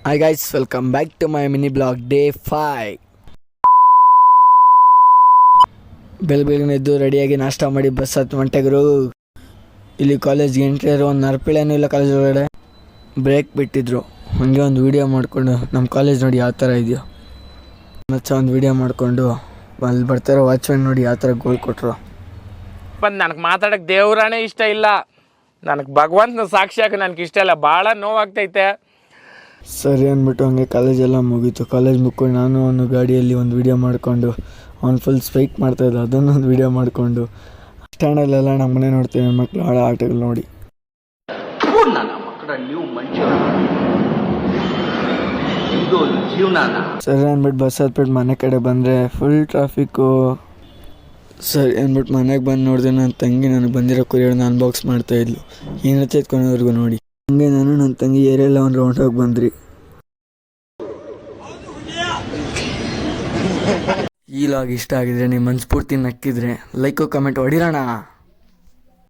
Hi guys, welcome back to my mini blog day 5. ಬೆಳಗ್ಗೆ ಎದ್ದು ರೆಡಿಯಾಗಿ ನಾಷ್ಟ ಮಾಡಿ ಬಸ್ ಹತ್ತು ಗಂಟೆಗರು ಇಲ್ಲಿ ಕಾಲೇಜ್ಗೆ ಎಂಟ್ರಿ ಆದ್ರೆ ಒಂದು ನರ್ಪಿಳೇನೂ ಇಲ್ಲ ಕಾಲೇಜ್ ಒಳಗಡೆ. ಬ್ರೇಕ್ ಬಿಟ್ಟಿದ್ರು, ಹಾಗೆ ಒಂದು ವೀಡಿಯೋ ಮಾಡಿಕೊಂಡು ನಮ್ಮ ಕಾಲೇಜ್ ನೋಡಿ ಯಾವ ಥರ ಇದೆಯೋ ಮಚ್ಚ ಒಂದು ವೀಡಿಯೋ ಮಾಡಿಕೊಂಡು ಅಲ್ಲಿ ಬರ್ತಾರೋ ವಾಚ್ಮ್ಯಾನ್ ನೋಡಿ ಯಾವ ಥರ ಗೋಲ್ ಕೊಟ್ಟರು. ಬಂದು ನನಗೆ ಮಾತಾಡೋಕ್ಕೆ ದೇವ್ರಾನೇ ಇಷ್ಟ ಇಲ್ಲ, ನನಗೆ ಭಗವಂತನ ಸಾಕ್ಷಿಯಾಗಿ ನನಗೆ ಇಷ್ಟ ಇಲ್ಲ, ಭಾಳ ನೋವಾಗ್ತೈತೆ. ಸರಿ ಅಂದ್ಬಿಟ್ಟು ಹಂಗೆ ಕಾಲೇಜೆಲ್ಲ ಮುಗೀತು. ಕಾಲೇಜ್ ಮುಗ್ಕೊಂಡು ನಾನು ಅವನು ಗಾಡಿಯಲ್ಲಿ ಒಂದು ವೀಡಿಯೋ ಮಾಡಿಕೊಂಡು ಅವ್ನು ಫುಲ್ ಸ್ಪೈಕ್ ಮಾಡ್ತಾಯಿದ್ದ, ಅದನ್ನೊಂದು ವೀಡಿಯೋ ಮಾಡಿಕೊಂಡು ಸ್ಟ್ಯಾಂಡಲ್ಲೆಲ್ಲ ನಮ್ಮ ಮನೆ ನೋಡ್ತೀವಿ ಮಕ್ಕಳು ಆಡೋ ಆಟಗಳು ನೋಡಿ. ಸರಿ ಅಂದ್ಬಿಟ್ಟು ಬಸ್ ಹತ್ಬಿಟ್ಟು ಮನೆ ಕಡೆ ಬಂದರೆ ಫುಲ್ ಟ್ರಾಫಿಕ್ಕು. ಸರಿ ಅಂದ್ಬಿಟ್ಟು ಮನೆಗೆ ಬಂದು ನೋಡಿದೆ ನನ್ನ ತಂಗಿ ನನಗೆ ಬಂದಿರೋ ಕೊರಿಯರ್ನ ಅನ್ಬಾಕ್ಸ್ ಮಾಡ್ತಾಯಿದ್ಲು, ಏನತ್ತೆ ಎತ್ಕೊಂಡವ್ರಿಗೂ ನೋಡಿ. ಹಂಗೆ ನಾನು ನನ್ನ ತಂಗಿ ಏರಿಯೆಲ್ಲ ಒಂದು ರೌಂಡ್ ಹೋಗಿ ಬಂದ್ರಿ. ಈ ಲಾಗ್ ಇಷ್ಟ ಆಗಿದ್ರೆ ನಿಮ್ಮ ಮನಸ್ಫೂರ್ತಿ ನಕ್ಕಿದ್ರೆ ಲೈಕು ಕಮೆಂಟ್ ಹೊಡಿರೋಣ.